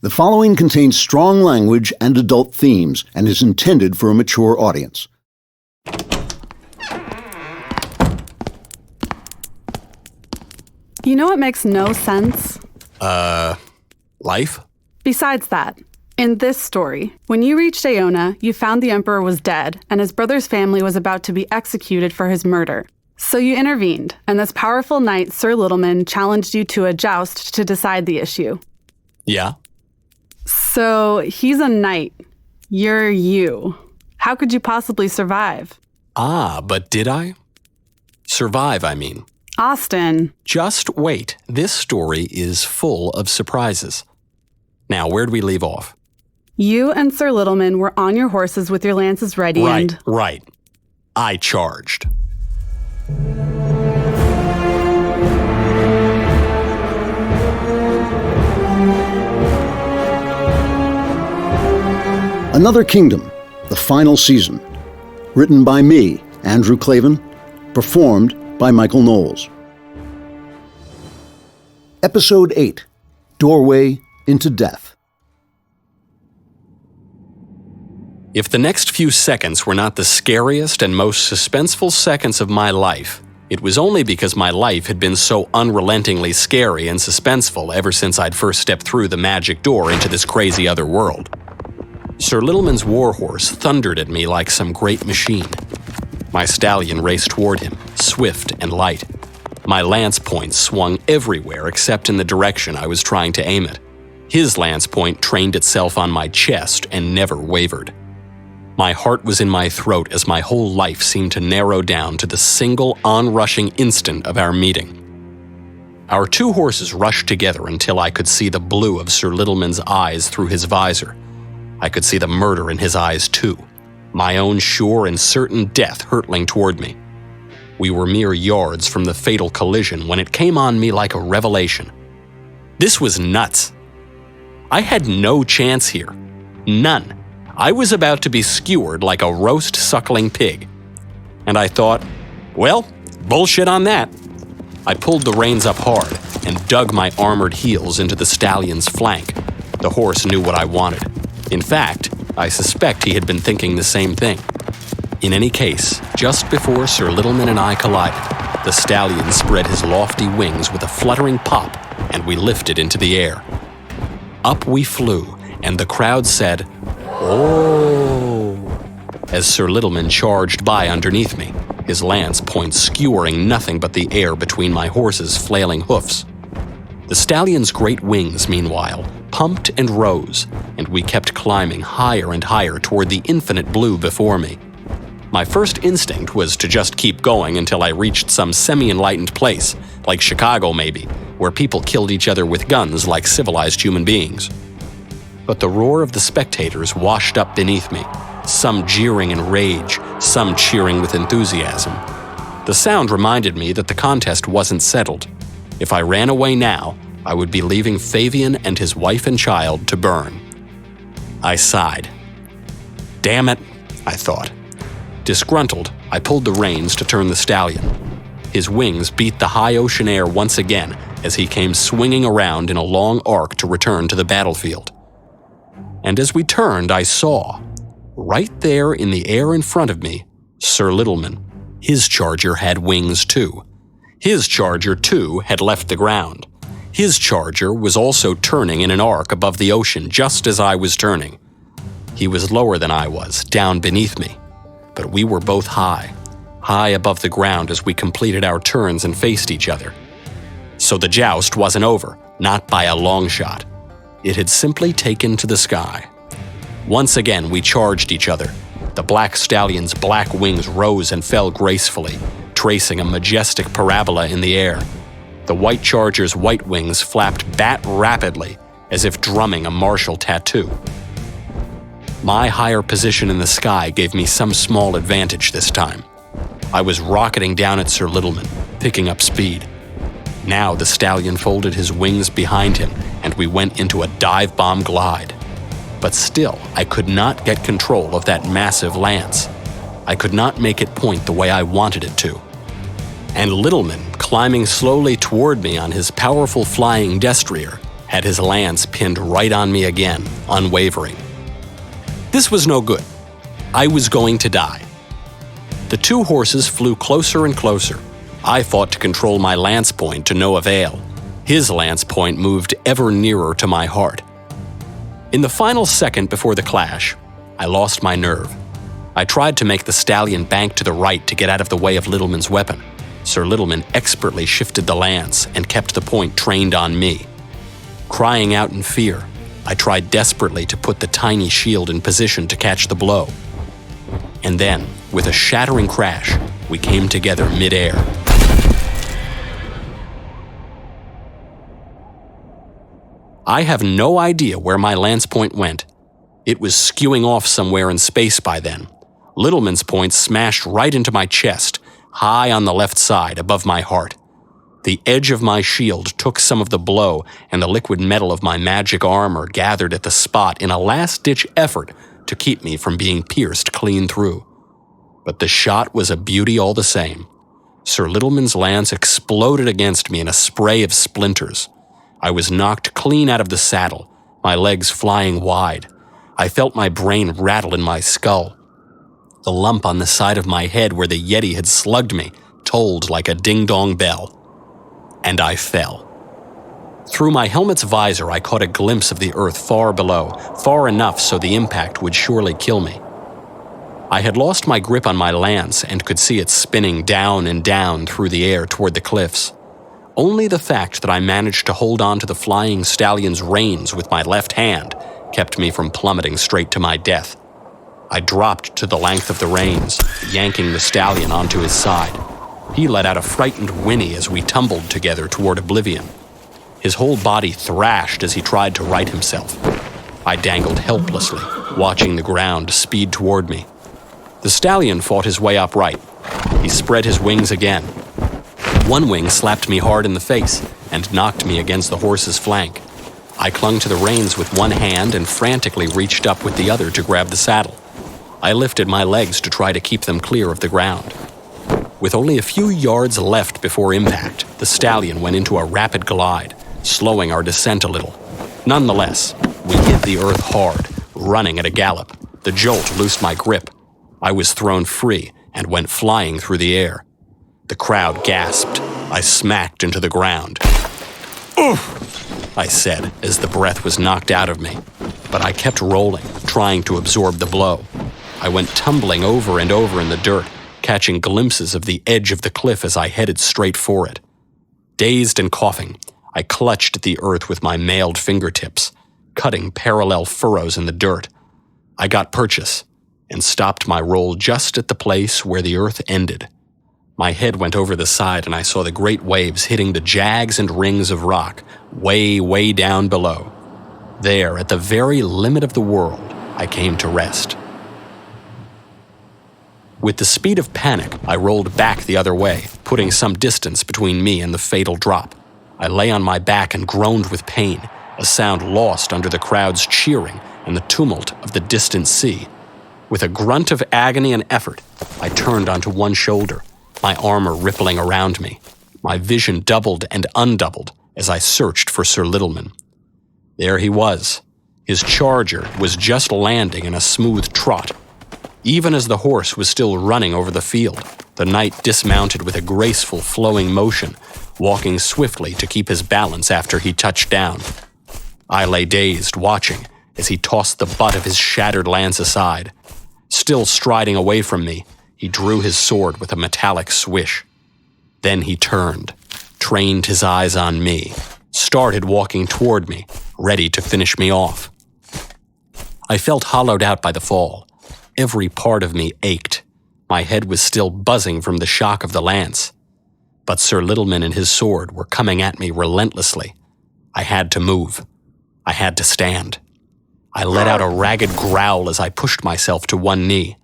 The following contains strong language and adult themes and is intended for a mature audience. You know what makes no sense? Life? Besides that, in this story, when you reached Aona, you found the Emperor was dead and his brother's family was about to be executed for his murder. So you intervened, and this powerful knight, Sir Littleman, challenged you to a joust to decide the issue. Yeah? So he's a knight. You're you. How could you possibly survive? But did I? Survive, I mean. Austin. Just wait. This story is full of surprises. Now, where'd we leave off? You and Sir Littleman were on your horses with your lances ready and... Right. I charged. Another Kingdom, the final season. Written by me, Andrew Clavin. Performed by Michael Knowles. Episode 8, Doorway into Death. If the next few seconds were not the scariest and most suspenseful seconds of my life, it was only because my life had been so unrelentingly scary and suspenseful ever since I'd first stepped through the magic door into this crazy other world. Sir Littleman's warhorse thundered at me like some great machine. My stallion raced toward him, swift and light. My lance point swung everywhere except in the direction I was trying to aim it. His lance point trained itself on my chest and never wavered. My heart was in my throat as my whole life seemed to narrow down to the single onrushing instant of our meeting. Our two horses rushed together until I could see the blue of Sir Littleman's eyes through his visor. I could see the murder in his eyes too, my own sure and certain death hurtling toward me. We were mere yards from the fatal collision when it came on me like a revelation. This was nuts. I had no chance here. None. I was about to be skewered like a roast suckling pig. And I thought, well, bullshit on that. I pulled the reins up hard and dug my armored heels into the stallion's flank. The horse knew what I wanted. In fact, I suspect he had been thinking the same thing. In any case, just before Sir Littleman and I collided, the stallion spread his lofty wings with a fluttering pop, and we lifted into the air. Up we flew, and the crowd said, "Oh!" as Sir Littleman charged by underneath me, his lance point skewering nothing but the air between my horse's flailing hoofs. The stallion's great wings, meanwhile, pumped and rose, and we kept climbing higher and higher toward the infinite blue before me. My first instinct was to just keep going until I reached some semi-enlightened place, like Chicago maybe, where people killed each other with guns like civilized human beings. But the roar of the spectators washed up beneath me, some jeering in rage, some cheering with enthusiasm. The sound reminded me that the contest wasn't settled. If I ran away now, I would be leaving Fabian and his wife and child to burn. I sighed. Damn it, I thought. Disgruntled, I pulled the reins to turn the stallion. His wings beat the high ocean air once again as he came swinging around in a long arc to return to the battlefield. And as we turned, I saw, right there in the air in front of me, Sir Littleman. His charger had wings too. His charger, too, had left the ground. His charger was also turning in an arc above the ocean just as I was turning. He was lower than I was, down beneath me. But we were both high above the ground as we completed our turns and faced each other. So the joust wasn't over, not by a long shot. It had simply taken to the sky. Once again, we charged each other. The black stallion's black wings rose and fell gracefully, tracing a majestic parabola in the air. The white charger's white wings flapped bat rapidly, as if drumming a martial tattoo. My higher position in the sky gave me some small advantage this time. I was rocketing down at Sir Littleman, picking up speed. Now the stallion folded his wings behind him, and we went into a dive-bomb glide. But still, I could not get control of that massive lance. I could not make it point the way I wanted it to. And Littleman, climbing slowly toward me on his powerful flying destrier, had his lance pinned right on me again, unwavering. This was no good. I was going to die. The two horses flew closer and closer. I fought to control my lance point to no avail. His lance point moved ever nearer to my heart. In the final second before the clash, I lost my nerve. I tried to make the stallion bank to the right to get out of the way of Littleman's weapon. Sir Littleman expertly shifted the lance and kept the point trained on me. Crying out in fear, I tried desperately to put the tiny shield in position to catch the blow. And then, with a shattering crash, we came together mid-air. I have no idea where my lance point went. It was skewing off somewhere in space by then. Littleman's point smashed right into my chest, high on the left side, above my heart. The edge of my shield took some of the blow, and the liquid metal of my magic armor gathered at the spot in a last-ditch effort to keep me from being pierced clean through. But the shot was a beauty all the same. Sir Littleman's lance exploded against me in a spray of splinters. I was knocked clean out of the saddle, my legs flying wide. I felt my brain rattle in my skull. The lump on the side of my head where the Yeti had slugged me tolled like a ding-dong bell. And I fell. Through my helmet's visor, I caught a glimpse of the earth far below, far enough so the impact would surely kill me. I had lost my grip on my lance and could see it spinning down and down through the air toward the cliffs. Only the fact that I managed to hold on to the flying stallion's reins with my left hand kept me from plummeting straight to my death. I dropped to the length of the reins, yanking the stallion onto his side. He let out a frightened whinny as we tumbled together toward oblivion. His whole body thrashed as he tried to right himself. I dangled helplessly, watching the ground speed toward me. The stallion fought his way upright. He spread his wings again. One wing slapped me hard in the face and knocked me against the horse's flank. I clung to the reins with one hand and frantically reached up with the other to grab the saddle. I lifted my legs to try to keep them clear of the ground. With only a few yards left before impact, the stallion went into a rapid glide, slowing our descent a little. Nonetheless, we hit the earth hard, running at a gallop. The jolt loosed my grip. I was thrown free and went flying through the air. The crowd gasped. I smacked into the ground. "Oof!" I said as the breath was knocked out of me. But I kept rolling, trying to absorb the blow. I went tumbling over and over in the dirt, catching glimpses of the edge of the cliff as I headed straight for it. Dazed and coughing, I clutched at the earth with my mailed fingertips, cutting parallel furrows in the dirt. I got purchase and stopped my roll just at the place where the earth ended. My head went over the side and I saw the great waves hitting the jags and rings of rock way, way down below. There, at the very limit of the world, I came to rest. With the speed of panic, I rolled back the other way, putting some distance between me and the fatal drop. I lay on my back and groaned with pain, a sound lost under the crowd's cheering and the tumult of the distant sea. With a grunt of agony and effort, I turned onto one shoulder, my armor rippling around me. My vision doubled and undoubled as I searched for Sir Littleman. There he was. His charger was just landing in a smooth trot. Even as the horse was still running over the field, the knight dismounted with a graceful, flowing motion, walking swiftly to keep his balance after he touched down. I lay dazed, watching as he tossed the butt of his shattered lance aside. Still striding away from me, he drew his sword with a metallic swish. Then he turned, trained his eyes on me, started walking toward me, ready to finish me off. I felt hollowed out by the fall. Every part of me ached. My head was still buzzing from the shock of the lance. But Sir Littleman and his sword were coming at me relentlessly. I had to move. I had to stand. I let out a ragged growl as I pushed myself to one knee.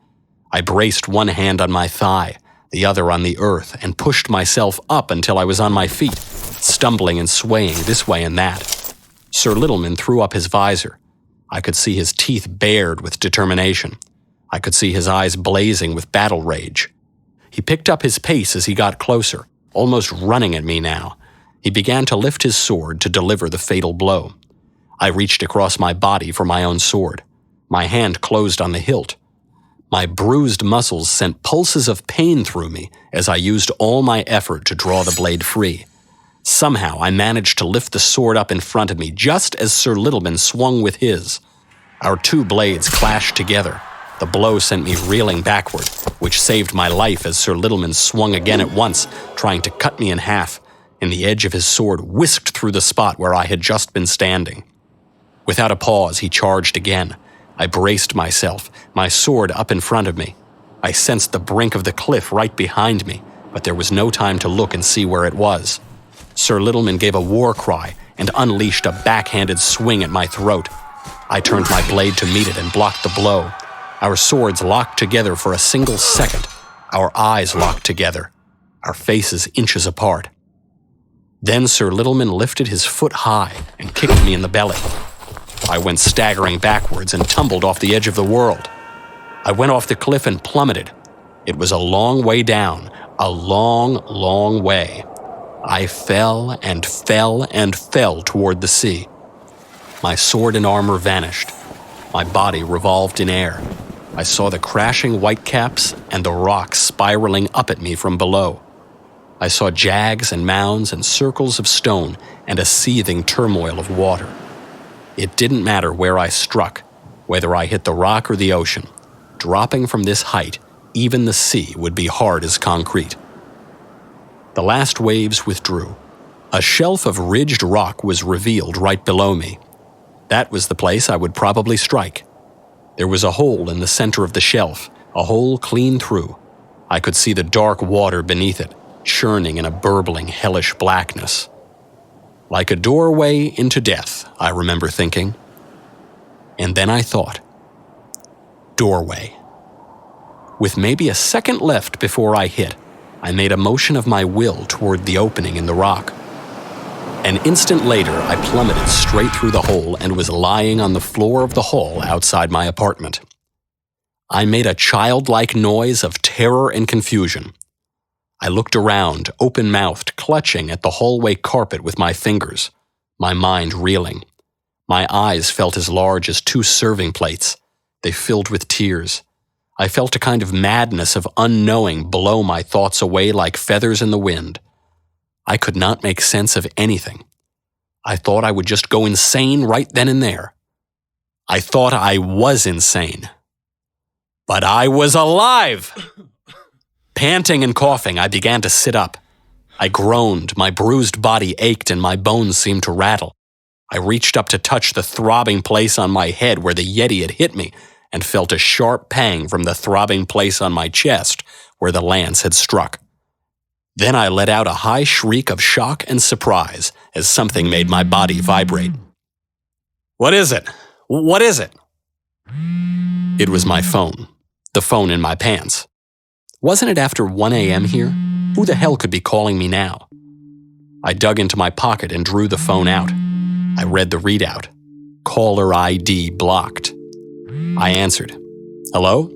I braced one hand on my thigh, the other on the earth, and pushed myself up until I was on my feet, stumbling and swaying this way and that. Sir Littleman threw up his visor. I could see his teeth bared with determination. I could see his eyes blazing with battle rage. He picked up his pace as he got closer, almost running at me now. He began to lift his sword to deliver the fatal blow. I reached across my body for my own sword. My hand closed on the hilt. My bruised muscles sent pulses of pain through me as I used all my effort to draw the blade free. Somehow I managed to lift the sword up in front of me just as Sir Littleman swung with his. Our two blades clashed together. The blow sent me reeling backward, which saved my life as Sir Littleman swung again at once, trying to cut me in half, and the edge of his sword whisked through the spot where I had just been standing. Without a pause, he charged again. I braced myself, my sword up in front of me. I sensed the brink of the cliff right behind me, but there was no time to look and see where it was. Sir Littleman gave a war cry and unleashed a backhanded swing at my throat. I turned my blade to meet it and blocked the blow. Our swords locked together for a single second. Our eyes locked together, our faces inches apart. Then Sir Littleman lifted his foot high and kicked me in the belly. I went staggering backwards and tumbled off the edge of the world. I went off the cliff and plummeted. It was a long way down, a long, long way. I fell and fell and fell toward the sea. My sword and armor vanished. My body revolved in air. I saw the crashing whitecaps and the rocks spiraling up at me from below. I saw jags and mounds and circles of stone and a seething turmoil of water. It didn't matter where I struck, whether I hit the rock or the ocean. Dropping from this height, even the sea would be hard as concrete. The last waves withdrew. A shelf of ridged rock was revealed right below me. That was the place I would probably strike. There was a hole in the center of the shelf, a hole clean through. I could see the dark water beneath it, churning in a burbling, hellish blackness. Like a doorway into death, I remember thinking. And then I thought, doorway. With maybe a second left before I hit, I made a motion of my will toward the opening in the rock. An instant later, I plummeted straight through the hole and was lying on the floor of the hall outside my apartment. I made a childlike noise of terror and confusion. I looked around, open-mouthed, clutching at the hallway carpet with my fingers, my mind reeling. My eyes felt as large as 2 serving plates. They filled with tears. I felt a kind of madness of unknowing blow my thoughts away like feathers in the wind. I could not make sense of anything. I thought I would just go insane right then and there. I thought I was insane. But I was alive! Panting and coughing, I began to sit up. I groaned, my bruised body ached and my bones seemed to rattle. I reached up to touch the throbbing place on my head where the Yeti had hit me and felt a sharp pang from the throbbing place on my chest where the lance had struck. Then I let out a high shriek of shock and surprise as something made my body vibrate. What is it? What is it? It was my phone, the phone in my pants. Wasn't it after 1 a.m. here? Who the hell could be calling me now? I dug into my pocket and drew the phone out. I read the readout. Caller ID blocked. I answered. Hello?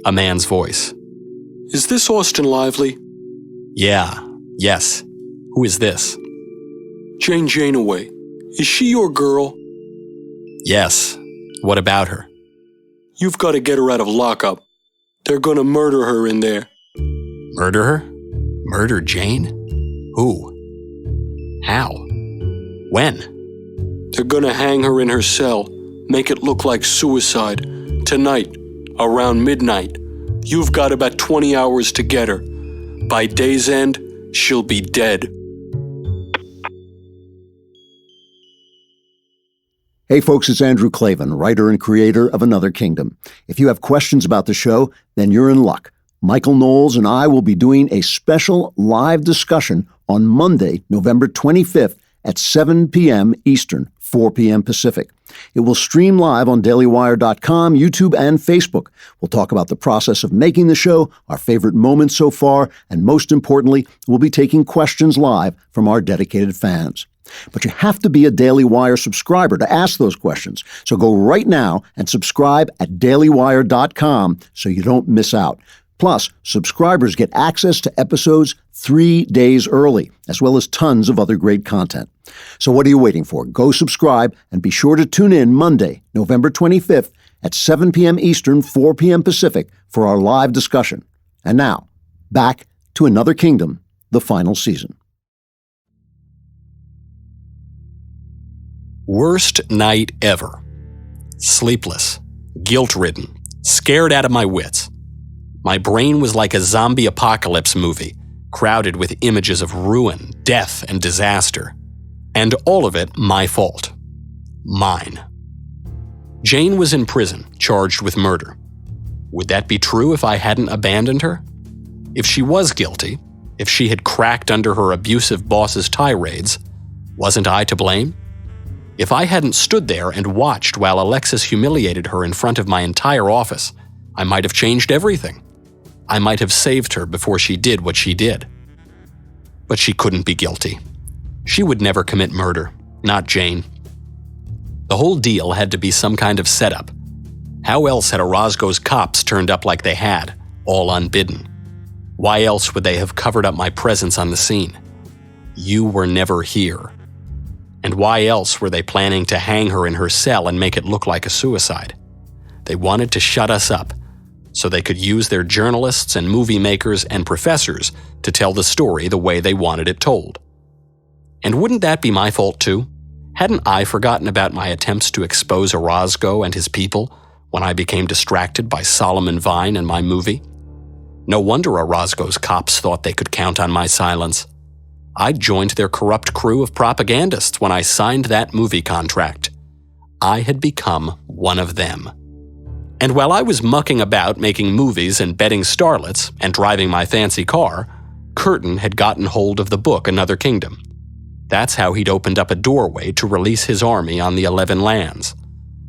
A man's voice. Is this Austin Lively? Yeah. Yes. Who is this? Jane Janeway. Is she your girl? Yes. What about her? You've got to get her out of lockup. They're gonna murder her in there. Murder her? Murder Jane? Who? How? When? They're gonna hang her in her cell, make it look like suicide. Tonight, around midnight. You've got about 20 hours to get her. By day's end, she'll be dead. Hey folks, it's Andrew Klavan, writer and creator of Another Kingdom. If you have questions about the show, then you're in luck. Michael Knowles and I will be doing a special live discussion on Monday, November 25th at 7 p.m. Eastern, 4 p.m. Pacific. It will stream live on dailywire.com, YouTube, and Facebook. We'll talk about the process of making the show, our favorite moments so far, and most importantly, we'll be taking questions live from our dedicated fans. But you have to be a Daily Wire subscriber to ask those questions. So go right now and subscribe at dailywire.com so you don't miss out. Plus, subscribers get access to episodes 3 days early, as well as tons of other great content. So what are you waiting for? Go subscribe and be sure to tune in Monday, November 25th at 7 p.m. Eastern, 4 p.m. Pacific for our live discussion. And now, back to Another Kingdom, the final season. Worst night ever. Sleepless, guilt-ridden, scared out of my wits. My brain was like a zombie apocalypse movie, crowded with images of ruin, death, and disaster. And all of it my fault. Mine. Jane was in prison, charged with murder. Would that be true if I hadn't abandoned her? If she was guilty, if she had cracked under her abusive boss's tirades, wasn't I to blame? If I hadn't stood there and watched while Alexis humiliated her in front of my entire office, I might have changed everything. I might have saved her before she did what she did. But she couldn't be guilty. She would never commit murder, not Jane. The whole deal had to be some kind of setup. How else had Orozco's cops turned up like they had, all unbidden? Why else would they have covered up my presence on the scene? You were never here. And why else were they planning to hang her in her cell and make it look like a suicide? They wanted to shut us up, so they could use their journalists and movie makers and professors to tell the story the way they wanted it told. And wouldn't that be my fault too? Hadn't I forgotten about my attempts to expose Orozco and his people when I became distracted by Solomon Vine and my movie? No wonder Orozco's cops thought they could count on my silence. I joined their corrupt crew of propagandists when I signed that movie contract. I had become one of them. And while I was mucking about making movies and betting starlets and driving my fancy car, Curtin had gotten hold of the book Another Kingdom. That's how he'd opened up a doorway to release his army on the 11 lands.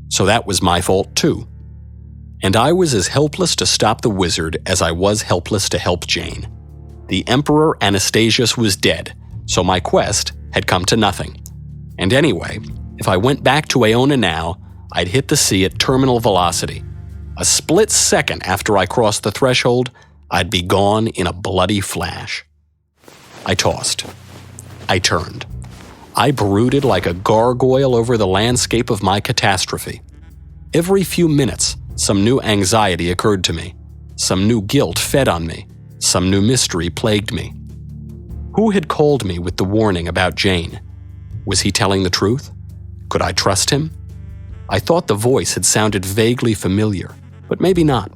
So that was my fault too. And I was as helpless to stop the wizard as I was helpless to help Jane. The Emperor Anastasius was dead, so my quest had come to nothing. And anyway, if I went back to Aona now, I'd hit the sea at terminal velocity. A split second after I crossed the threshold, I'd be gone in a bloody flash. I tossed. I turned. I brooded like a gargoyle over the landscape of my catastrophe. Every few minutes, some new anxiety occurred to me. Some new guilt fed on me. Some new mystery plagued me. Who had called me with the warning about Jane? Was he telling the truth? Could I trust him? I thought the voice had sounded vaguely familiar, but maybe not.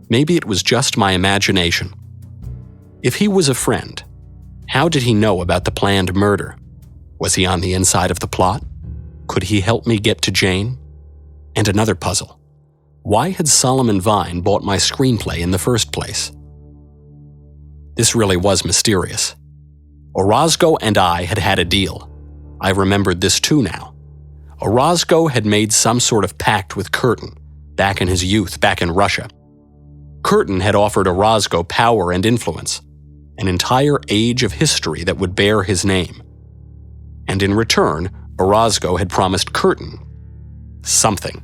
Maybe it was just my imagination. If he was a friend, how did he know about the planned murder? Was he on the inside of the plot? Could he help me get to Jane? And another puzzle. Why had Solomon Vine bought my screenplay in the first place? This really was mysterious. Orozco and I had had a deal. I remembered this too now. Orozco had made some sort of pact with Curtin, back in his youth, back in Russia. Curtin had offered Orozco power and influence, an entire age of history that would bear his name. And in return, Orozco had promised Curtin something.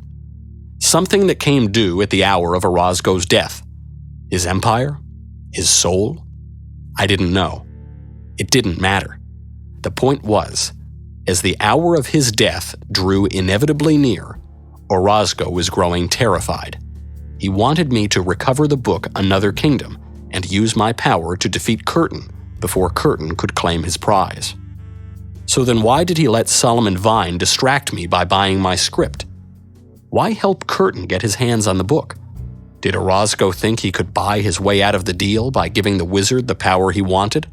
Something that came due at the hour of Orozco's death. His empire? His soul? I didn't know. It didn't matter. The point was, as the hour of his death drew inevitably near, Orozco was growing terrified. He wanted me to recover the book Another Kingdom and use my power to defeat Curtin before Curtin could claim his prize. So then why did he let Solomon Vine distract me by buying my script? Why help Curtin get his hands on the book? Did Orozco think he could buy his way out of the deal by giving the wizard the power he wanted?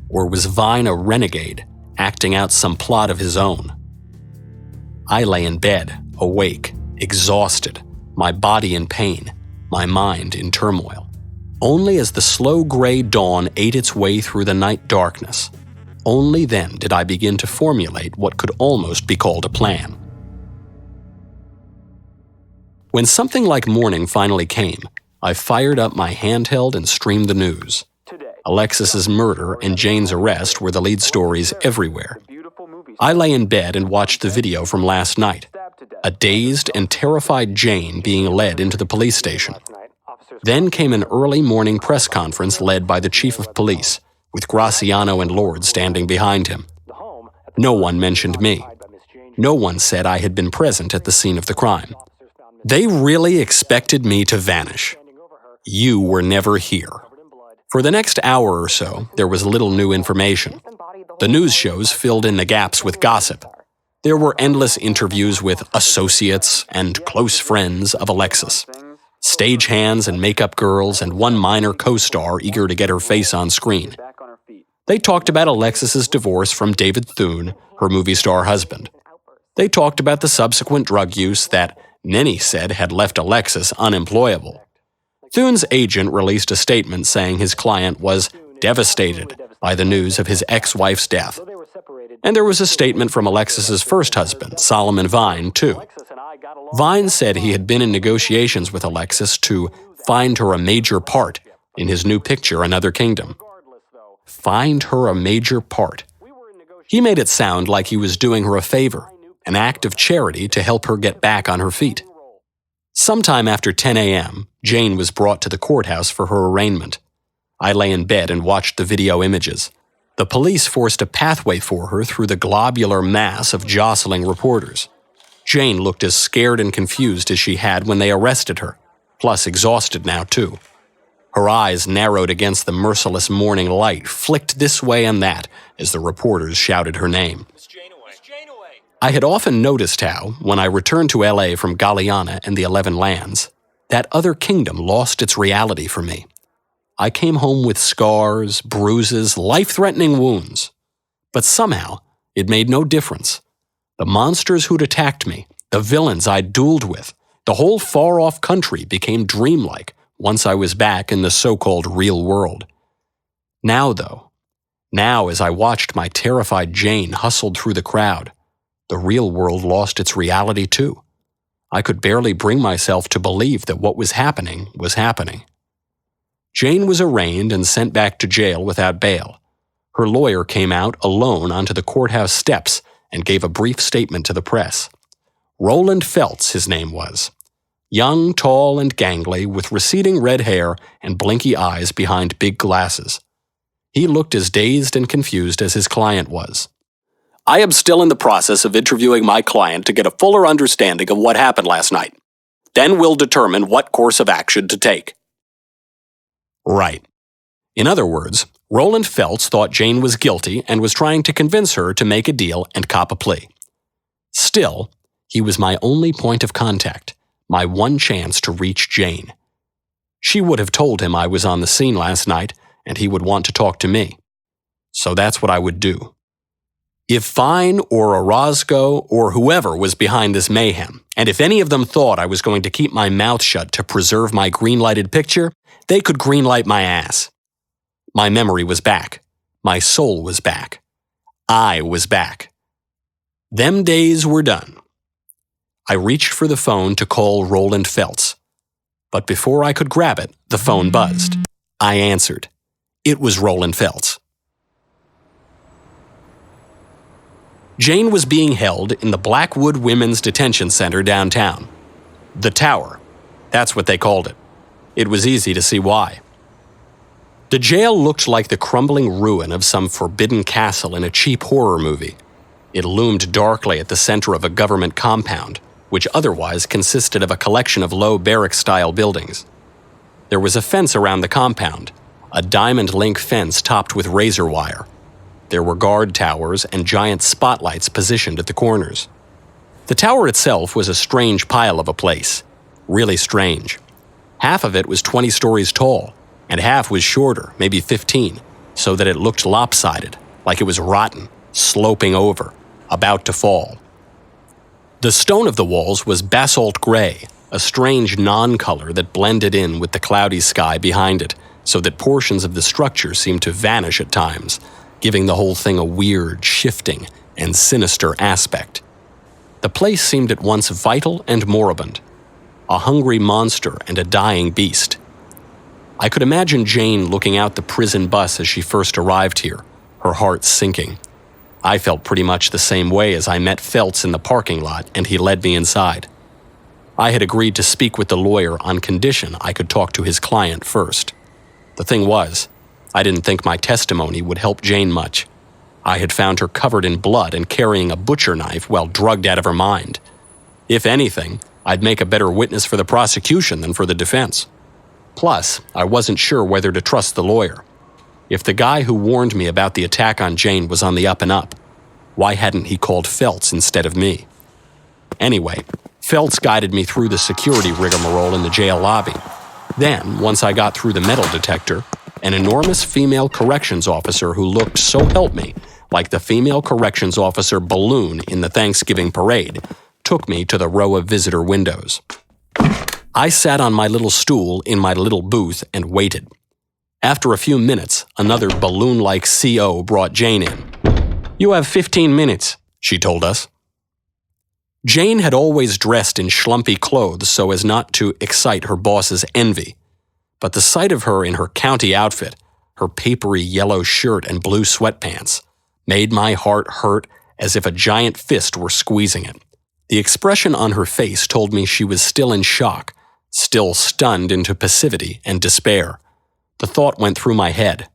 Or was Vine a renegade, acting out some plot of his own? I lay in bed, awake, exhausted, my body in pain, my mind in turmoil. Only as the slow gray dawn ate its way through the night darkness, only then did I begin to formulate what could almost be called a plan. When something like morning finally came, I fired up my handheld and streamed the news. Alexis's murder and Jane's arrest were the lead stories everywhere. I lay in bed and watched the video from last night. A dazed and terrified Jane being led into the police station. Then came an early morning press conference led by the chief of police, with Graciano and Lord standing behind him. No one mentioned me. No one said I had been present at the scene of the crime. They really expected me to vanish. You were never here. For the next hour or so, there was little new information. The news shows filled in the gaps with gossip. There were endless interviews with associates and close friends of Alexis, stagehands and makeup girls, and one minor co-star eager to get her face on screen. They talked about Alexis's divorce from David Thune, her movie star husband. They talked about the subsequent drug use that many said had left Alexis unemployable. Thune's agent released a statement saying his client was devastated by the news of his ex-wife's death. And there was a statement from Alexis's first husband, Solomon Vine, too. Vine said he had been in negotiations with Alexis to find her a major part in his new picture, Another Kingdom. Find her a major part. He made it sound like he was doing her a favor, an act of charity to help her get back on her feet. Sometime after 10 a.m., Jane was brought to the courthouse for her arraignment. I lay in bed and watched the video images. The police forced a pathway for her through the globular mass of jostling reporters. Jane looked as scared and confused as she had when they arrested her, plus exhausted now, too. Her eyes narrowed against the merciless morning light, flicked this way and that as the reporters shouted her name. I had often noticed how, when I returned to L.A. from Galiana and the 11 Lands, that other kingdom lost its reality for me. I came home with scars, bruises, life-threatening wounds. But somehow, it made no difference. The monsters who'd attacked me, the villains I'd dueled with, the whole far-off country became dreamlike once I was back in the so-called real world. Now, though, as I watched my terrified Jane hustled through the crowd, the real world lost its reality too. I could barely bring myself to believe that what was happening was happening. Jane was arraigned and sent back to jail without bail. Her lawyer came out alone onto the courthouse steps and gave a brief statement to the press. Roland Feltz, his name was. Young, tall, and gangly, with receding red hair and blinky eyes behind big glasses. He looked as dazed and confused as his client was. I am still in the process of interviewing my client to get a fuller understanding of what happened last night. Then we'll determine what course of action to take. Right. In other words, Roland Feltz thought Jane was guilty and was trying to convince her to make a deal and cop a plea. Still, he was my only point of contact, my one chance to reach Jane. She would have told him I was on the scene last night and he would want to talk to me. So that's what I would do. If Vine or Orozco or whoever was behind this mayhem, and if any of them thought I was going to keep my mouth shut to preserve my green-lighted picture, they could green-light my ass. My memory was back. My soul was back. I was back. Them days were done. I reached for the phone to call Roland Feltz. But before I could grab it, the phone buzzed. I answered. It was Roland Feltz. Jane was being held in the Blackwood Women's Detention Center downtown. The Tower. That's what they called it. It was easy to see why. The jail looked like the crumbling ruin of some forbidden castle in a cheap horror movie. It loomed darkly at the center of a government compound, which otherwise consisted of a collection of low barrack-style buildings. There was a fence around the compound, a diamond-link fence topped with razor wire. There were guard towers and giant spotlights positioned at the corners. The tower itself was a strange pile of a place. Really strange. Half of it was 20 stories tall, and half was shorter, maybe 15, so that it looked lopsided, like it was rotten, sloping over, about to fall. The stone of the walls was basalt gray, a strange non-color that blended in with the cloudy sky behind it, so that portions of the structure seemed to vanish at times, giving the whole thing a weird, shifting, and sinister aspect. The place seemed at once vital and moribund, a hungry monster and a dying beast. I could imagine Jane looking out the prison bus as she first arrived here, her heart sinking. I felt pretty much the same way as I met Feltz in the parking lot and he led me inside. I had agreed to speak with the lawyer on condition I could talk to his client first. The thing was, I didn't think my testimony would help Jane much. I had found her covered in blood and carrying a butcher knife while drugged out of her mind. If anything, I'd make a better witness for the prosecution than for the defense. Plus, I wasn't sure whether to trust the lawyer. If the guy who warned me about the attack on Jane was on the up and up, why hadn't he called Feltz instead of me? Anyway, Feltz guided me through the security rigmarole in the jail lobby. Then, once I got through the metal detector, an enormous female corrections officer who looked, so help me, like the female corrections officer balloon in the Thanksgiving parade, took me to the row of visitor windows. I sat on my little stool in my little booth and waited. After a few minutes, another balloon-like CO brought Jane in. "You have 15 minutes, she told us. Jane had always dressed in schlumpy clothes so as not to excite her boss's envy, but the sight of her in her county outfit, her papery yellow shirt and blue sweatpants, made my heart hurt as if a giant fist were squeezing it. The expression on her face told me she was still in shock, still stunned into passivity and despair. The thought went through my head.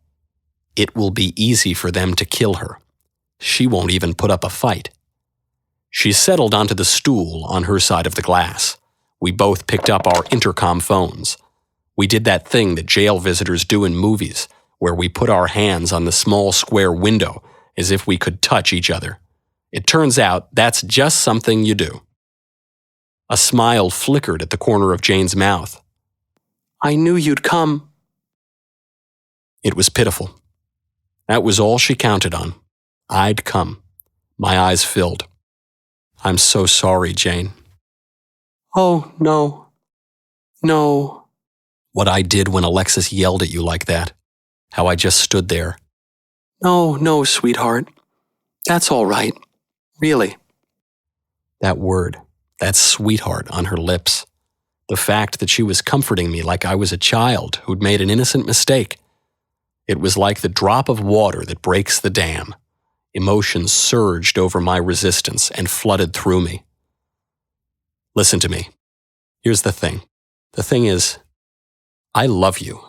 It will be easy for them to kill her. She won't even put up a fight. She settled onto the stool on her side of the glass. We both picked up our intercom phones. We did that thing that jail visitors do in movies, where we put our hands on the small square window as if we could touch each other. It turns out that's just something you do. A smile flickered at the corner of Jane's mouth. "I knew you'd come." It was pitiful. That was all she counted on. I'd come. My eyes filled. "I'm so sorry, Jane." Oh, no. No. What I did when Alexis yelled at you like that. How I just stood there. No, sweetheart. That's all right. Really. That word, that sweetheart on her lips. The fact that she was comforting me like I was a child who'd made an innocent mistake. It was like the drop of water that breaks the dam. Emotions surged over my resistance and flooded through me. Listen to me. Here's the thing. The thing is, I love you.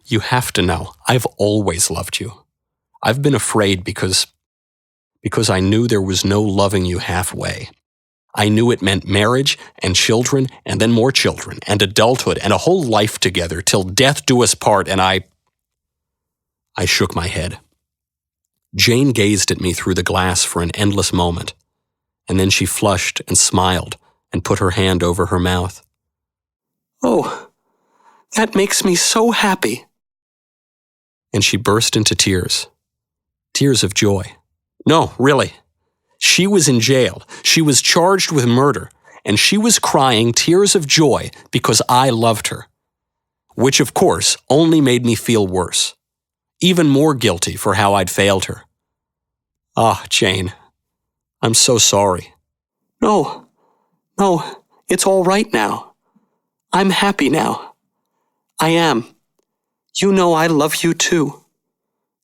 You have to know, I've always loved you. I've been afraid because I knew there was no loving you halfway. I knew it meant marriage and children and then more children and adulthood and a whole life together till death do us part, and I shook my head. Jane gazed at me through the glass for an endless moment, and then she flushed and smiled and put her hand over her mouth. Oh, that makes me so happy. And she burst into tears. Tears of joy. No, really. She was in jail. She was charged with murder, and she was crying tears of joy because I loved her. Which, of course, only made me feel worse. Even more guilty for how I'd failed her. Ah, Jane, I'm so sorry. No, it's all right now. I'm happy now. I am. You know I love you too.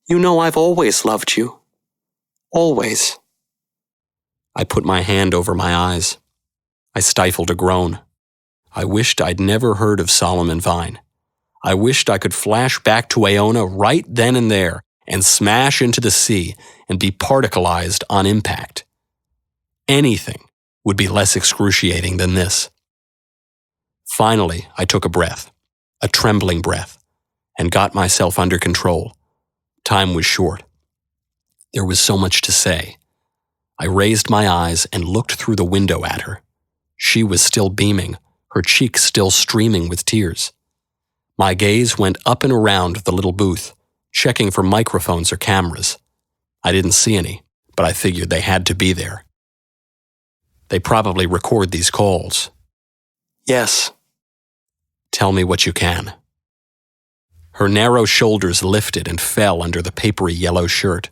You know I've always loved you. Always. I put my hand over my eyes. I stifled a groan. I wished I'd never heard of Solomon Vine. I wished I could flash back to Iona right then and there and smash into the sea and be particleized on impact. Anything would be less excruciating than this. Finally, I took a breath, a trembling breath, and got myself under control. Time was short. There was so much to say. I raised my eyes and looked through the window at her. She was still beaming, her cheeks still streaming with tears. My gaze went up and around the little booth, checking for microphones or cameras. I didn't see any, but I figured they had to be there. They probably record these calls. Yes. Tell me what you can. Her narrow shoulders lifted and fell under the papery yellow shirt.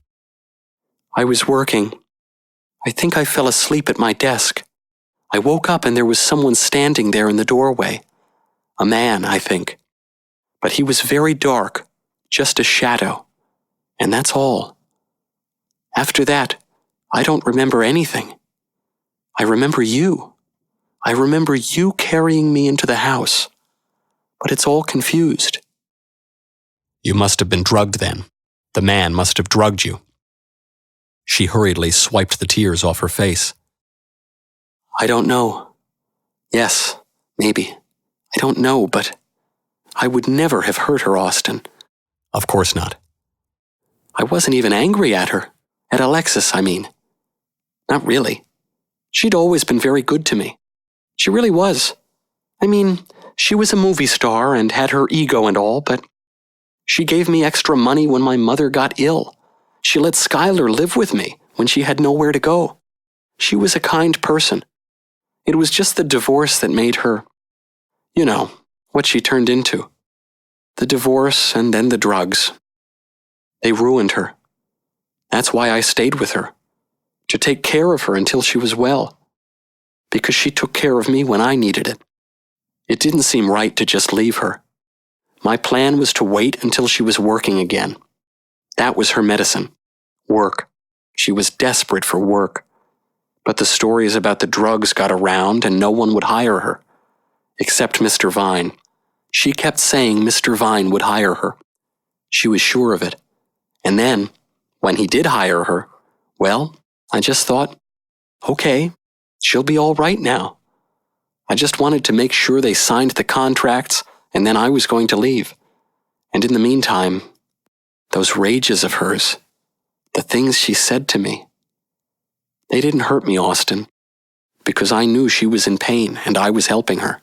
I was working. I think I fell asleep at my desk. I woke up and there was someone standing there in the doorway. A man, I think. But he was very dark, just a shadow. And that's all. After that, I don't remember anything. I remember you. I remember you carrying me into the house, but it's all confused. You must have been drugged then. The man must have drugged you. She hurriedly swiped the tears off her face. I don't know. Yes, maybe. I don't know, but I would never have hurt her, Austin. Of course not. I wasn't even angry at her. At Alexis, I mean. Not really. She'd always been very good to me. She really was. I mean, she was a movie star and had her ego and all, but she gave me extra money when my mother got ill. She let Skylar live with me when she had nowhere to go. She was a kind person. It was just the divorce that made her, you know, what she turned into. The divorce and then the drugs. They ruined her. That's why I stayed with her, to take care of her until she was well, because she took care of me when I needed it. It didn't seem right to just leave her. My plan was to wait until she was working again. That was her medicine. Work. She was desperate for work. But the stories about the drugs got around and no one would hire her. Except Mr. Vine. She kept saying Mr. Vine would hire her. She was sure of it. And then, when he did hire her, well, I just thought, okay, she'll be all right now. I just wanted to make sure they signed the contracts, and then I was going to leave. And in the meantime, those rages of hers, the things she said to me, they didn't hurt me, Austin, because I knew she was in pain and I was helping her.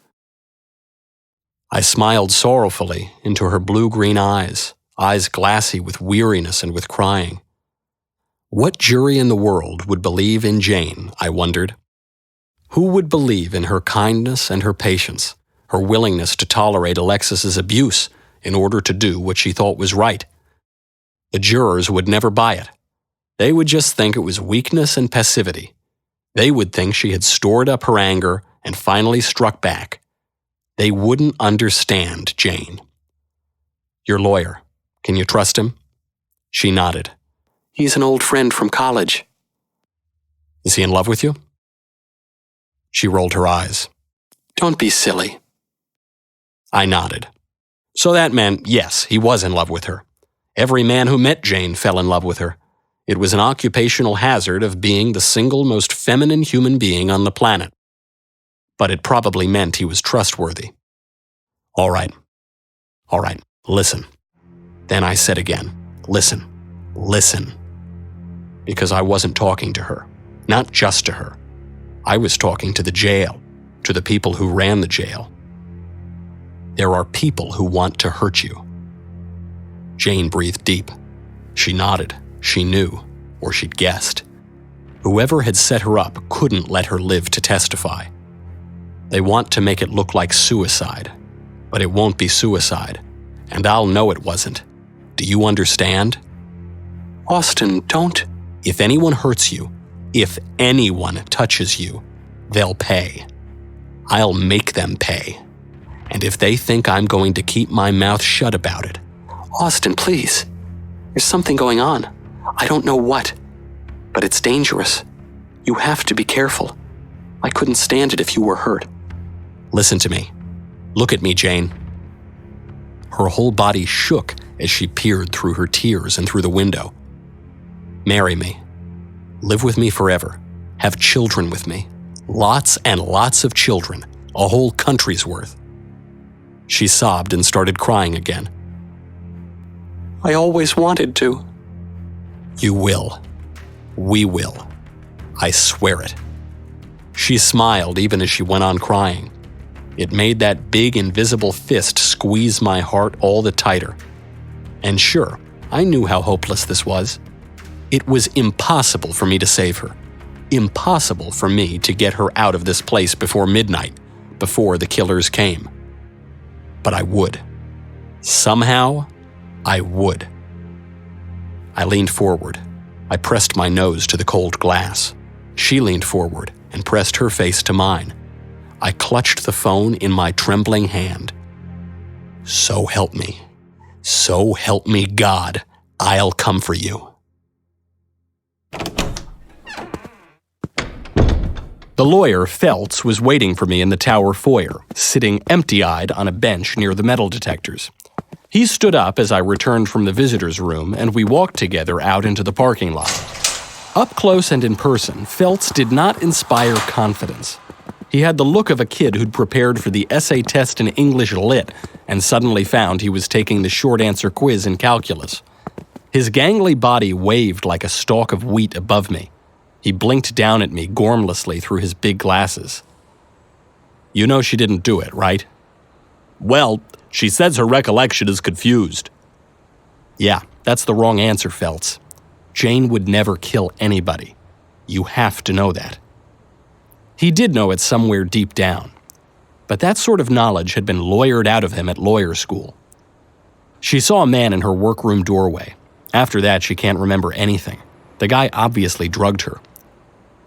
I smiled sorrowfully into her blue-green eyes, eyes glassy with weariness and with crying. What jury in the world would believe in Jane, I wondered? Who would believe in her kindness and her patience, her willingness to tolerate Alexis's abuse in order to do what she thought was right? The jurors would never buy it. They would just think it was weakness and passivity. They would think she had stored up her anger and finally struck back. They wouldn't understand Jane. Your lawyer, can you trust him? She nodded. He's an old friend from college. Is he in love with you? She rolled her eyes. Don't be silly. I nodded. So that meant, yes, he was in love with her. Every man who met Jane fell in love with her. It was an occupational hazard of being the single most feminine human being on the planet. But it probably meant he was trustworthy. All right, listen. Then I said again, listen. Because I wasn't talking to her, not just to her. I was talking to the jail, to the people who ran the jail. There are people who want to hurt you. Jane breathed deep. She nodded. She knew, or she'd guessed. Whoever had set her up couldn't let her live to testify. They want to make it look like suicide, but it won't be suicide, and I'll know it wasn't. Do you understand? Austin, don't. If anyone hurts you, if anyone touches you, they'll pay. I'll make them pay. And if they think I'm going to keep my mouth shut about it. Austin, please. There's something going on. I don't know what, but it's dangerous. You have to be careful. I couldn't stand it if you were hurt. Listen to me. Look at me, Jane. Her whole body shook as she peered through her tears and through the window. Marry me. Live with me forever. Have children with me. Lots and lots of children. A whole country's worth. She sobbed and started crying again. I always wanted to. You will. We will. I swear it. She smiled even as she went on crying. It made that big invisible fist squeeze my heart all the tighter. And sure, I knew how hopeless this was. It was impossible for me to save her. Impossible for me to get her out of this place before midnight, before the killers came. But I would. Somehow, I would. I leaned forward. I pressed my nose to the cold glass. She leaned forward and pressed her face to mine. I clutched the phone in my trembling hand. So help me. So help me, God. I'll come for you. The lawyer, Feltz, was waiting for me in the tower foyer, sitting empty-eyed on a bench near the metal detectors. He stood up as I returned from the visitor's room, and we walked together out into the parking lot. Up close and in person, Feltz did not inspire confidence. He had the look of a kid who'd prepared for the essay test in English Lit and suddenly found he was taking the short answer quiz in calculus. His gangly body waved like a stalk of wheat above me. He blinked down at me gormlessly through his big glasses. "You know she didn't do it, right?" "Well, she says her recollection is confused." "Yeah, that's the wrong answer, Feltz. Jane would never kill anybody. You have to know that." He did know it somewhere deep down, but that sort of knowledge had been lawyered out of him at lawyer school. She saw a man in her workroom doorway. After that, she can't remember anything. The guy obviously drugged her.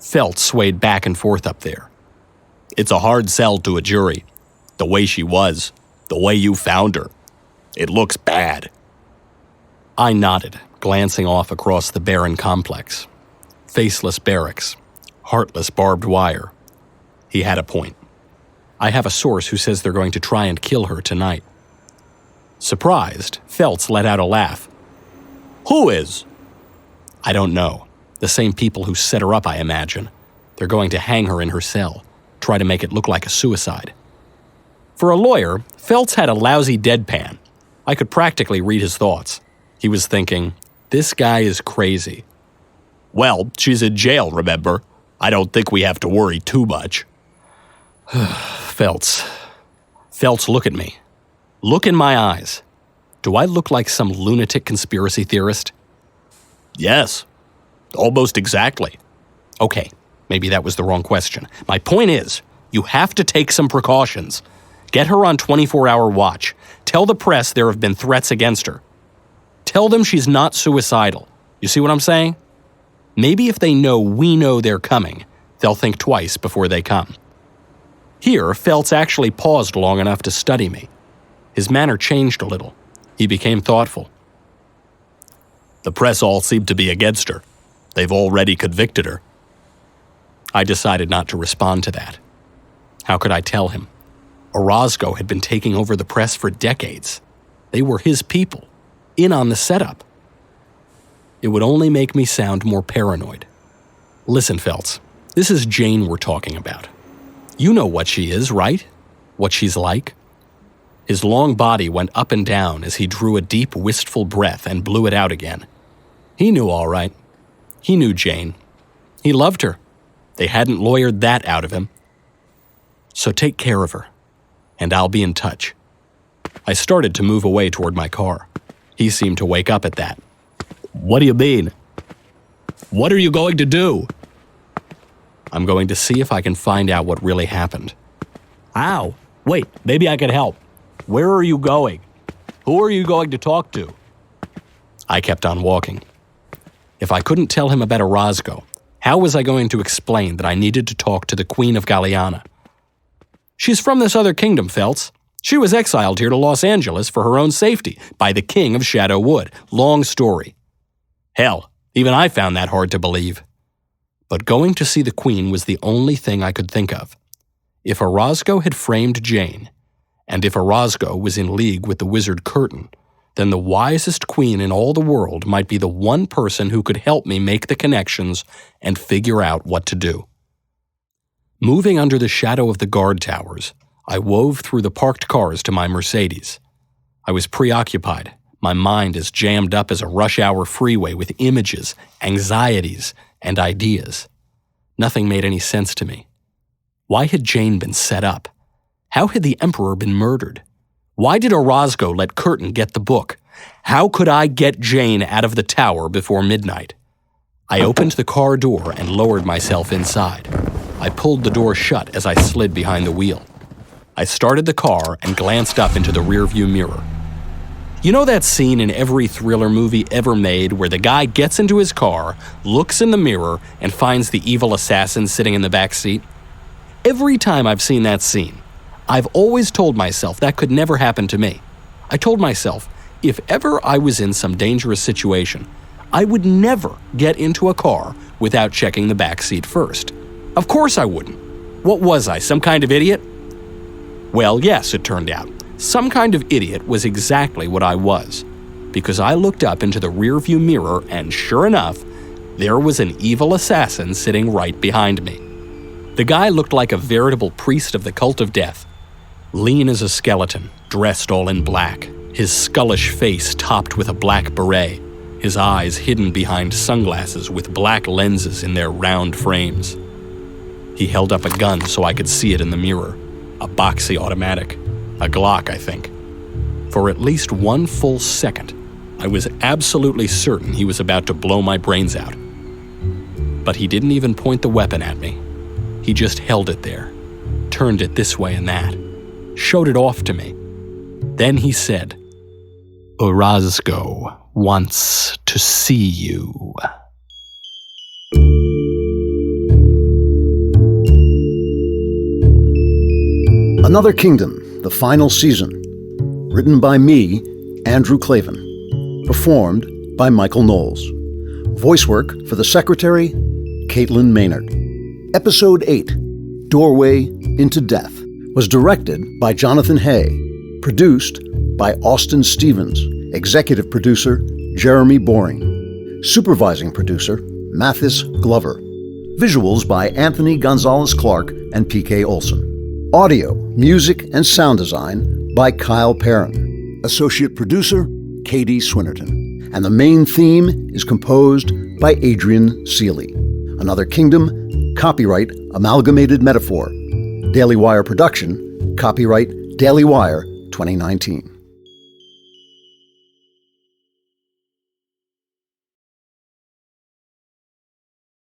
Feltz swayed back and forth up there. "It's a hard sell to a jury. The way she was, the way you found her. It looks bad." I nodded, glancing off across the barren complex. Faceless barracks. Heartless barbed wire. He had a point. I have a source who says they're going to try and kill her tonight. Surprised, Feltz let out a laugh. "Who is?" "I don't know. The same people who set her up, I imagine. They're going to hang her in her cell, try to make it look like a suicide." For a lawyer, Feltz had a lousy deadpan. I could practically read his thoughts. He was thinking, this guy is crazy. "Well, she's in jail, remember? I don't think we have to worry too much." Feltz, look at me. Look in my eyes. Do I look like some lunatic conspiracy theorist? "Yes, almost exactly." Okay, maybe that was the wrong question. My point is, you have to take some precautions. Get her on 24-hour watch. Tell the press there have been threats against her. Tell them she's not suicidal. You see what I'm saying? Maybe if they know we know they're coming, they'll think twice before they come. Here, Feltz actually paused long enough to study me. His manner changed a little. He became thoughtful. "The press all seem to be against her. They've already convicted her." I decided not to respond to that. How could I tell him? Orozco had been taking over the press for decades. They were his people, in on the setup. It would only make me sound more paranoid. "Listen, Feltz, this is Jane we're talking about. You know what she is, right? What she's like?" His long body went up and down as he drew a deep, wistful breath and blew it out again. He knew all right. He knew Jane. He loved her. They hadn't lawyered that out of him. "So take care of her, and I'll be in touch." I started to move away toward my car. He seemed to wake up at that. "What do you mean? What are you going to do?" "I'm going to see if I can find out what really happened." "How? Wait, maybe I can help. Where are you going? Who are you going to talk to?" I kept on walking. If I couldn't tell him about Orozco, how was I going to explain that I needed to talk to the Queen of Galiana? "She's from this other kingdom, Feltz. She was exiled here to Los Angeles for her own safety by the King of Shadow Wood. Long story." Hell, even I found that hard to believe. But going to see the Queen was the only thing I could think of. If Orozco had framed Jane, and if Orozco was in league with the wizard Curtin, then the wisest queen in all the world might be the one person who could help me make the connections and figure out what to do. Moving under the shadow of the guard towers, I wove through the parked cars to my Mercedes. I was preoccupied, my mind as jammed up as a rush-hour freeway with images, anxieties, and ideas. Nothing made any sense to me. Why had Jane been set up? How had the Emperor been murdered? Why did Orozco let Curtin get the book? How could I get Jane out of the tower before midnight? I opened the car door and lowered myself inside. I pulled the door shut as I slid behind the wheel. I started the car and glanced up into the rearview mirror. You know that scene in every thriller movie ever made where the guy gets into his car, looks in the mirror, and finds the evil assassin sitting in the back seat? Every time I've seen that scene, I've always told myself that could never happen to me. I told myself, if ever I was in some dangerous situation, I would never get into a car without checking the back seat first. Of course I wouldn't. What was I, some kind of idiot? Well, yes, it turned out. Some kind of idiot was exactly what I was, because I looked up into the rearview mirror and sure enough, there was an evil assassin sitting right behind me. The guy looked like a veritable priest of the cult of death. Lean as a skeleton, dressed all in black, his skullish face topped with a black beret, his eyes hidden behind sunglasses with black lenses in their round frames. He held up a gun so I could see it in the mirror, a boxy automatic, a Glock, I think. For at least one full second, I was absolutely certain he was about to blow my brains out. But he didn't even point the weapon at me. He just held it there, turned it this way and that, showed it off to me. Then he said, "Orozco wants to see you." Another Kingdom, the final season. Written by me, Andrew Klavan. Performed by Michael Knowles. Voice work for the Secretary, Caitlin Maynard. Episode 8, Doorway into Death, was directed by Jonathan Hay. Produced by Austin Stevens. Executive producer, Jeremy Boring. Supervising producer, Mathis Glover. Visuals by Anthony Gonzalez-Clark and P.K. Olson. Audio, music, and sound design by Kyle Perrin. Associate producer, Katie Swinnerton. And the main theme is composed by Adrian Seeley. Another Kingdom, copyright Amalgamated Metaphor. Daily Wire production, copyright Daily Wire 2019.